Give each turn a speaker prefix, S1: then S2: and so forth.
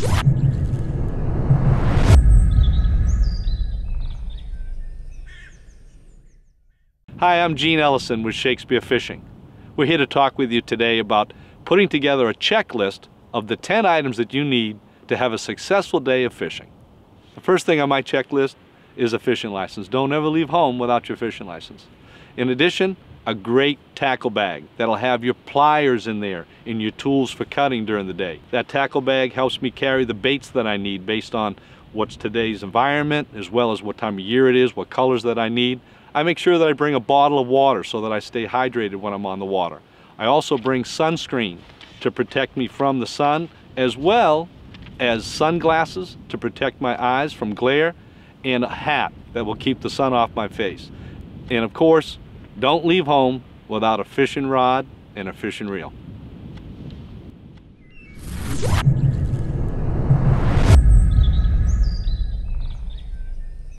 S1: Hi, I'm Gene Ellison with Shakespeare Fishing. We're here to talk with you today about putting together a checklist of the 10 items that you need to have a successful day of fishing. The first thing on my checklist is a fishing license. Don't ever leave home without your fishing license. In addition, a great tackle bag that'll have your pliers in there and your tools for cutting during the day. That tackle bag helps me carry the baits that I need based on what's today's environment, as well as what time of year it is, what colors that I need. I make sure that I bring a bottle of water so that I stay hydrated when I'm on the water. I also bring sunscreen to protect me from the sun, as well as sunglasses to protect my eyes from glare, and a hat that will keep the sun off my face. And of course, don't leave home without a fishing rod and a fishing reel.